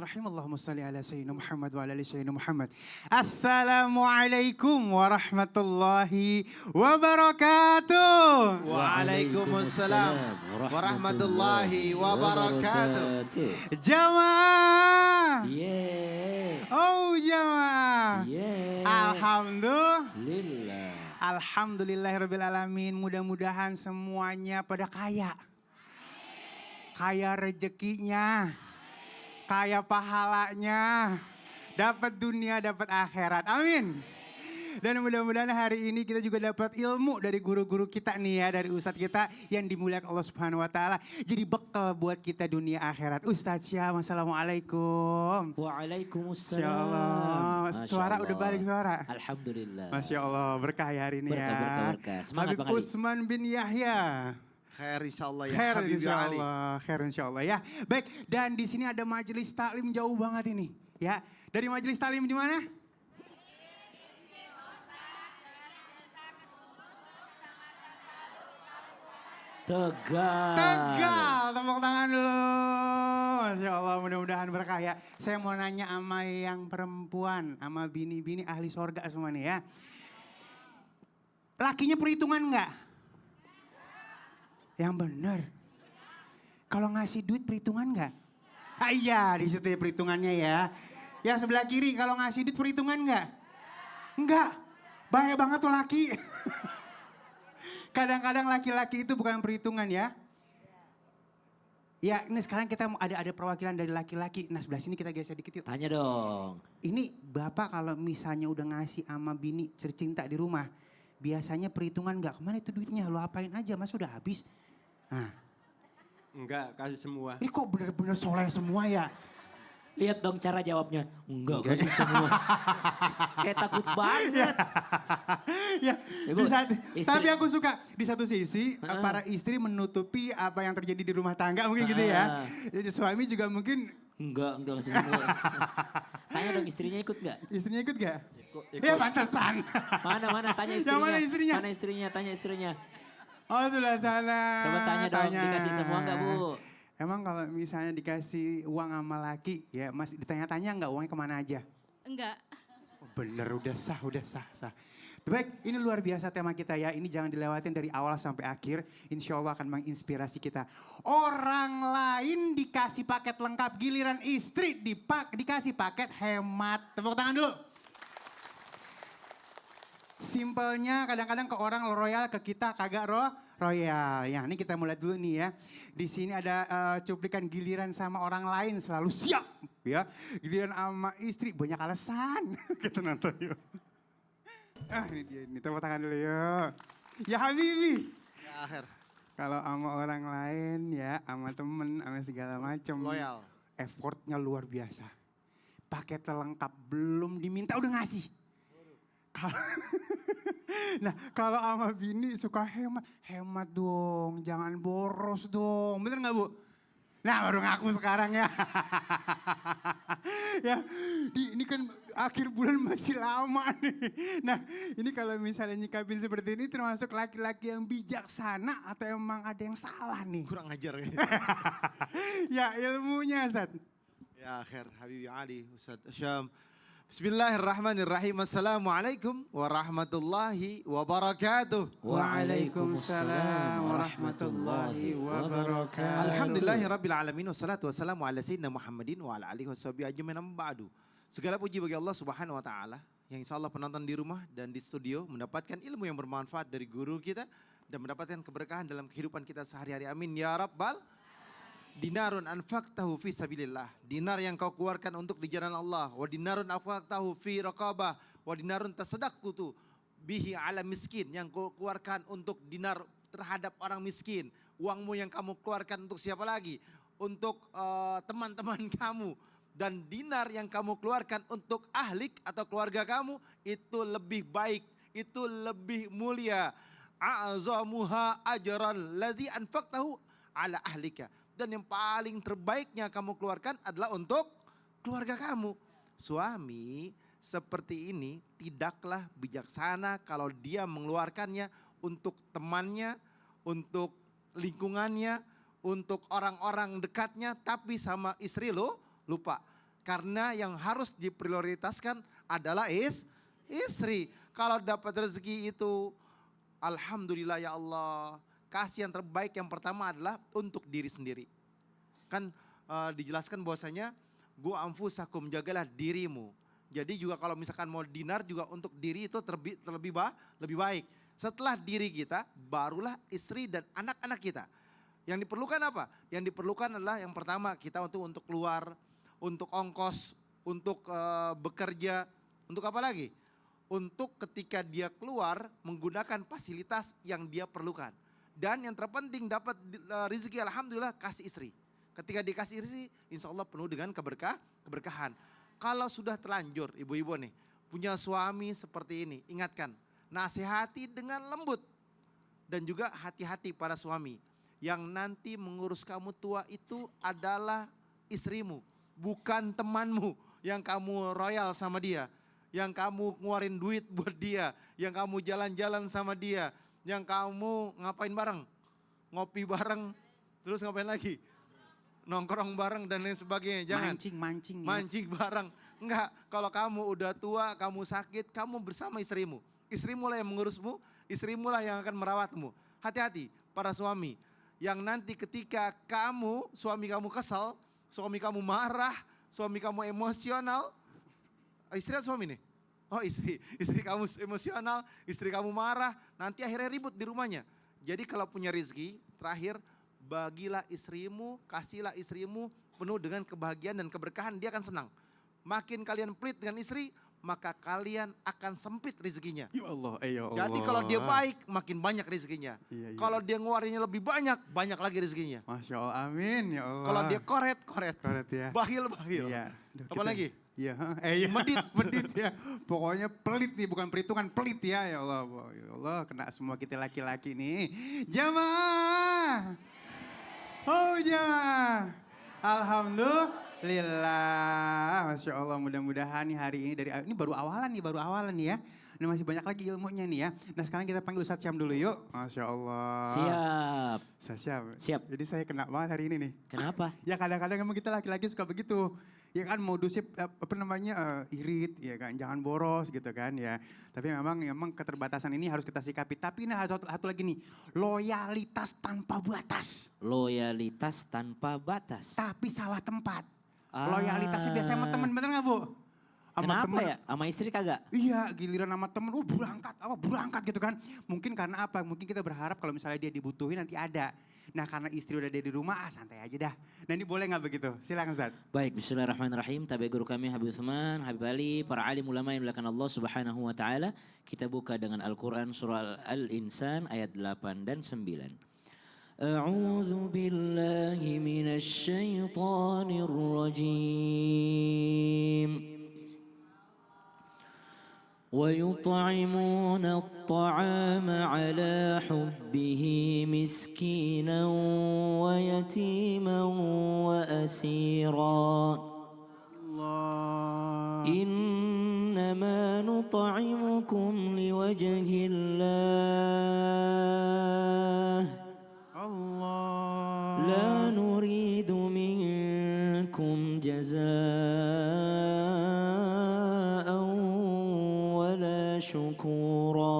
Bismillahirrahmanirrahim. Allahumma salli ala sayyidina Muhammad wa ala ali sayyidina Muhammad. Assalamualaikum warahmatullahi wabarakatuh. Waalaikumsalam warahmatullahi wabarakatuh. Jamaah. Yeah. Oh jamaah. Yeah. Alhamdulillah. Alhamdulillahirrabbilalamin. Mudah-mudahan semuanya pada kaya. Kaya rezekinya. Kaya pahalanya. Dapat dunia, dapat akhirat. Amin. Dan mudah-mudahan hari ini kita juga dapat ilmu dari guru-guru kita nih ya. Dari ustadz kita yang dimuliakan Allah Subhanahu Wa Taala. Jadi bekal buat kita dunia akhirat. Ustadz Syam, assalamualaikum. Waalaikumsalam. Masya Allah. Suara udah balik suara. Alhamdulillah. Masya Allah, berkah ya hari ini ya. Berkah. Semangat Habib Bang Ali. Usman bin Yahya. Khair insyaallah ya Khair Habib ya Ali. insyaallah, khair insyaallah ya. Baik, dan di sini ada majelis taklim jauh banget ini, ya. Dari majelis taklim di mana? Tegal, tepuk tangan dulu. Masya Allah, mudah-mudahan berkah ya. Saya mau nanya sama yang perempuan, sama bini-bini ahli sorga semua nih ya. Lakinya perhitungan enggak? Yang benar. Kalau ngasih duit perhitungan enggak? Ah iya, di situ ya perhitungannya ya. Ya sebelah kiri kalau ngasih duit perhitungan enggak? Enggak. Bahaya banget tuh laki. Kadang-kadang laki-laki itu bukan perhitungan ya. Ya, ini sekarang kita ada perwakilan dari laki-laki. Nah, sebelah sini kita geser dikit yuk. Tanya dong. Ini Bapak kalau misalnya udah ngasih sama bini tercinta di rumah, biasanya perhitungan enggak? Kemana itu duitnya? Lo apain aja, Mas udah habis. Nah. Enggak, kasih semua. Ini kok bener-bener soleh semua ya? Lihat dong cara jawabnya. Enggak kasih semua. Kayak takut banget. Ya, Ibu, tapi aku suka di satu sisi para istri menutupi apa yang terjadi di rumah tangga mungkin gitu ya. Jadi suami juga mungkin Enggak kasih semua. Tanya dong istrinya ikut enggak? istrinya ikut gak? Ikut. Ya pantesan. Mana tanya istrinya. Yang mana istrinya? Mana istrinya, tanya istrinya. Oh sudah sana. Coba tanya dong, dikasih semua enggak Bu? Emang kalau misalnya dikasih uang sama laki, ya masih ditanya-tanya enggak uangnya kemana aja? Enggak. Oh, bener, udah sah. Baik, ini luar biasa tema kita ya. Ini jangan dilewatin dari awal sampai akhir. Insya Allah akan menginspirasi kita. Orang lain dikasih paket lengkap, giliran istri dikasih paket hemat. Tepuk tangan dulu. Simpelnya kadang-kadang ke orang royal, ke kita kagak royal. Ya, ini kita mulai dulu nih ya. Di sini ada cuplikan giliran sama orang lain selalu siap ya. Giliran sama istri banyak alasan. Kita nonton yuk. Ini dia, ini tepuk tangan dulu yuk. Ya Habibi. Ya akhir. Kalau sama orang lain ya, sama temen, sama segala macam. Loyal. Effortnya luar biasa. Paket lengkap belum diminta udah ngasih. Nah kalau sama bini suka hemat dong, jangan boros dong, bener gak Bu? Nah baru ngaku sekarang ya. Ya, ini kan akhir bulan masih lama nih. Nah ini kalau misalnya nyikapin seperti ini termasuk laki-laki yang bijaksana atau emang ada yang salah nih? Kurang ajar kayaknya. Ya ilmunya Ustaz. Ya akhir Habib Ali, Ustaz Syam. Bismillahirrahmanirrahim. Assalamualaikum warahmatullahi wabarakatuh. Waalaikumsalam warahmatullahi wabarakatuh. Alhamdulillahirabbil alamin wassalatu wassalamu ala sayyidina Muhammadin wa ala alihi washabihi ajmain amma ba'du. Segala puji bagi Allah Subhanahu wa taala yang insyaallah penonton di rumah dan di studio mendapatkan ilmu yang bermanfaat dari guru kita dan mendapatkan keberkahan dalam kehidupan kita sehari-hari. Amin ya rabbal. Dinarun anfaqtahu fi sabilillah. Dinar yang kau keluarkan untuk di jalan Allah. Wa dinarun anfaqtahu fi raqabah. Wa dinarun tasaddaqtu bihi ala miskin. Yang kau keluarkan untuk dinar terhadap orang miskin. Uangmu yang kamu keluarkan untuk siapa lagi? Untuk teman-teman kamu. Dan dinar yang kamu keluarkan untuk ahlik atau keluarga kamu. Itu lebih baik. Itu lebih mulia. A'azamuha ajran ladzi anfaqtahu ala ahlika. Dan yang paling terbaiknya kamu keluarkan adalah untuk keluarga kamu. Suami seperti ini tidaklah bijaksana kalau dia mengeluarkannya untuk temannya, untuk lingkungannya, untuk orang-orang dekatnya, tapi sama istri lo lupa. Karena yang harus diprioritaskan adalah istri. Kalau dapat rezeki itu, alhamdulillah ya Allah. Kasih yang terbaik yang pertama adalah untuk diri sendiri. Kan dijelaskan bahwasanya gu anfusakum, jagalah dirimu. Jadi juga kalau misalkan mau dinar juga untuk diri itu lebih baik. Setelah diri kita, barulah istri dan anak-anak kita. Yang diperlukan apa? Yang diperlukan adalah yang pertama kita untuk keluar, untuk ongkos, untuk bekerja, untuk apa lagi? Untuk ketika dia keluar menggunakan fasilitas yang dia perlukan. Dan yang terpenting dapat rezeki alhamdulillah kasih istri. Ketika dikasih istri insya Allah penuh dengan keberkahan. Kalau sudah terlanjur ibu-ibu nih punya suami seperti ini, ingatkan, nasihati dengan lembut. Dan juga hati-hati para suami. Yang nanti mengurus kamu tua itu adalah istrimu, bukan temanmu yang kamu royal sama dia, yang kamu ngeluarin duit buat dia, yang kamu jalan-jalan sama dia, yang kamu ngapain bareng, ngopi bareng, terus ngapain lagi, nongkrong bareng dan lain sebagainya. Jangan Mancing. mancing bareng. Enggak, kalau kamu udah tua, kamu sakit, kamu bersama istrimu. Istrimu lah yang mengurusmu, istrimu lah yang akan merawatmu. Hati-hati para suami, yang nanti ketika suami kamu kesal, suami kamu marah, suami kamu emosional, istri atau suami nih? Oh istri kamu emosional, istri kamu marah, nanti akhirnya ribut di rumahnya. Jadi kalau punya rezeki, terakhir bagilah istrimu, kasihlah istrimu penuh dengan kebahagiaan dan keberkahan, dia akan senang. Makin kalian pelit dengan istri, maka kalian akan sempit rezekinya. Ya Allah, ya Allah. Jadi kalau dia baik, makin banyak rezekinya. Iya. Kalau dia ngeluarinnya lebih banyak, banyak lagi rezekinya. Masya Allah, amin ya Allah. Kalau dia koret. Koret ya. Bahil. Iya. Apa lagi? Iya, iya. Medit. Ya. Pokoknya pelit nih, bukan perhitungan, pelit ya. Ya Allah, kena semua kita laki-laki nih. Jamaah. Oh jamaah. Alhamdulillah. Masya Allah, mudah-mudahan nih hari ini ini baru awalan nih ya. Ini masih banyak lagi ilmunya nih ya. Nah sekarang kita panggil Ustadz Syam dulu yuk. Masya Allah. Siap. Siap. Jadi saya kena banget hari ini nih. Kenapa? Ya kadang-kadang emang kita laki-laki suka begitu. Ya kan modusnya irit ya kan. Jangan boros gitu kan ya. Tapi memang keterbatasan ini harus kita sikapi. Tapi ini satu lagi nih. Loyalitas tanpa batas. Loyalitas tanpa batas. Tapi salah tempat. Loyalitasnya biasanya sama teman, bener gak Bu? Kenapa ya? Sama istri kagak? Iya, giliran sama temen, berangkat gitu kan. Mungkin karena apa? Mungkin kita berharap kalau misalnya dia dibutuhin nanti ada. Nah karena istri udah ada di rumah, santai aja dah. Nah ini boleh gak begitu? Silakan Ustaz. Baik, bismillahirrahmanirrahim. Tabi guru kami Habib Utsman, Habib Ali, para alim ulama yang dimuliakan Allah Subhanahu wa taala. Kita buka dengan Al-Qur'an surah Al-Insan ayat 8 dan 9. A'udzu billahi minasy syaithanir rajim. ويطعمون الطعام على حبه مسكينا ويتيما وأسيرا إنما نطعمكم لوجه الله لا نريد منكم جزاء syukura.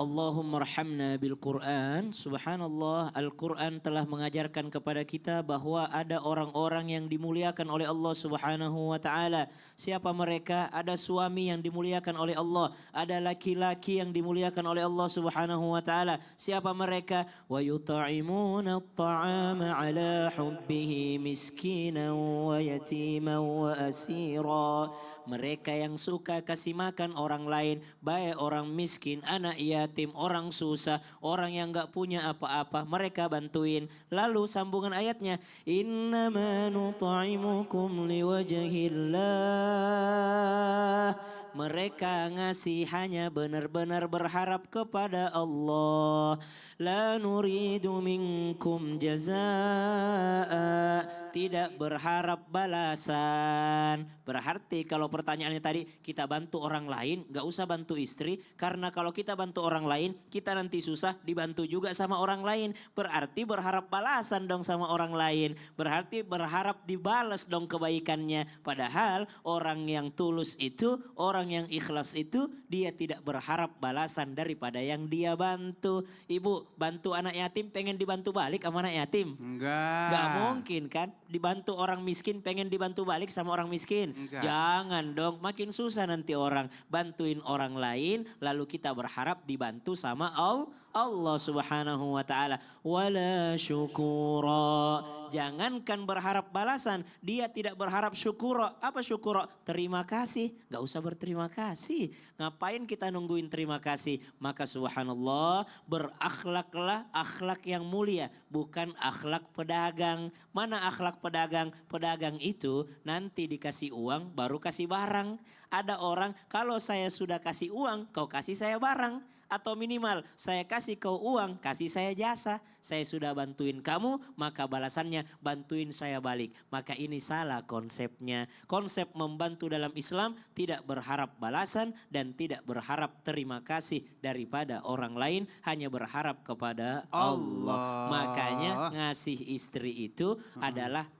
Allahumma arhamna bil Quran. Subhanallah, Al-Quran telah mengajarkan kepada kita bahwa ada orang-orang yang dimuliakan oleh Allah Subhanahu wa taala. Siapa mereka? Ada suami yang dimuliakan oleh Allah, ada laki-laki yang dimuliakan oleh Allah Subhanahu wa taala. Siapa mereka? Wa yut'imuna at-ta'ama 'ala hubbihi miskinan wa yatiman wa asira. Mereka yang suka kasih makan orang lain, baik orang miskin, anak yatim, orang susah, orang yang gak punya apa-apa, mereka bantuin. Lalu sambungan ayatnya, innama nut'imukum liwajhillah. Mereka ngasih hanya benar-benar berharap kepada Allah. La nuridu minkum jazaa. Tidak berharap balasan. Berarti kalau pertanyaannya tadi kita bantu orang lain, gak usah bantu istri. Karena kalau kita bantu orang lain, kita nanti susah dibantu juga sama orang lain. Berarti berharap balasan dong sama orang lain. Berarti berharap dibalas dong kebaikannya. Padahal orang yang tulus itu, orang yang ikhlas itu, dia tidak berharap balasan daripada yang dia bantu. Ibu bantu anak yatim pengen dibantu balik sama anak yatim? Enggak. Gak mungkin kan? Dibantu orang miskin pengen dibantu balik sama orang miskin? Enggak. Jangan dong, makin susah nanti orang. Bantuin orang lain lalu kita berharap dibantu sama Allah Subhanahu wa taala. Wala syukura. Jangankan berharap balasan, dia tidak berharap syukura. Apa syukura? Terima kasih. Gak usah berterima kasih. Ngapain kita nungguin terima kasih? Maka subhanallah, berakhlaklah akhlak yang mulia, bukan akhlak pedagang. Mana akhlak pedagang? Pedagang itu nanti dikasih uang baru kasih barang. Ada orang kalau saya sudah kasih uang, kau kasih saya barang. Atau minimal saya kasih kau uang, kasih saya jasa. Saya sudah bantuin kamu, maka balasannya bantuin saya balik. Maka ini salah konsepnya. Konsep membantu dalam Islam tidak berharap balasan dan tidak berharap terima kasih daripada orang lain. Hanya berharap kepada Allah. Makanya ngasih istri itu adalah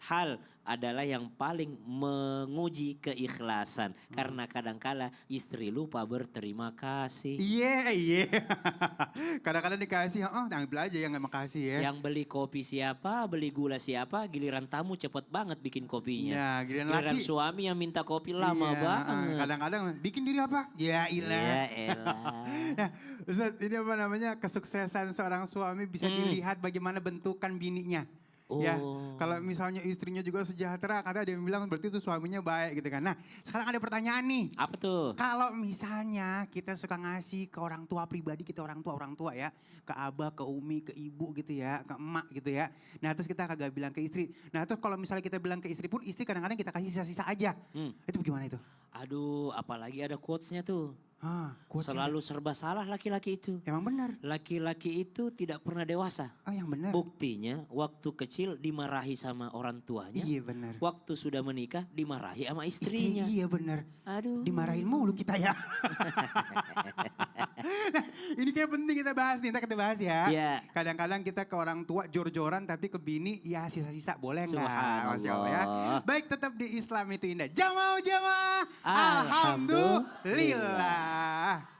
adalah yang paling menguji keikhlasan. Karena kadangkala istri lupa berterima kasih. Iya. Kadang-kadang dikasih, ambil aja yang gak makasih ya. Yang beli kopi siapa, beli gula siapa, giliran tamu cepet banget bikin kopinya. Ya, Giliran laki. suami yang minta kopi lama Iya, banget. kadang-kadang bikin diri apa? Ya ilah. Ya elah. Nah, Ustaz, ini apa namanya kesuksesan seorang suami bisa dilihat bagaimana bentukan bininya. Ya, kalau misalnya istrinya juga sejahtera, kata dia bilang berarti itu suaminya baik gitu kan. Nah, sekarang ada pertanyaan nih. Apa tuh? Kalau misalnya kita suka ngasih ke orang tua pribadi kita orang tua ya, ke abah, ke umi, ke ibu gitu ya, ke emak gitu ya. Nah terus kita kagak bilang ke istri. Nah terus kalau misalnya kita bilang ke istri pun istri kadang-kadang kita kasih sisa-sisa aja. Itu bagaimana itu? Aduh, apalagi ada quotes-nya tuh. Quotes-nya. Selalu serba salah laki-laki itu. Emang benar? Laki-laki itu tidak pernah dewasa. Oh yang benar. Buktinya waktu kecil dimarahi sama orang tuanya. Iya benar. Waktu sudah menikah dimarahi sama istrinya. Iya benar. Aduh. Dimarahin mulu kita ya. Nah, ini kayak penting kita bahas nih, kita bahas ya. Iya. Kadang-kadang kita ke orang tua jor-joran tapi ke bini ya sisa-sisa boleh nggak? Subhanallah. Masya Allah ya. Baik tetap di Islam itu indah. Jamaah. Alhamdulillah. Alhamdulillah.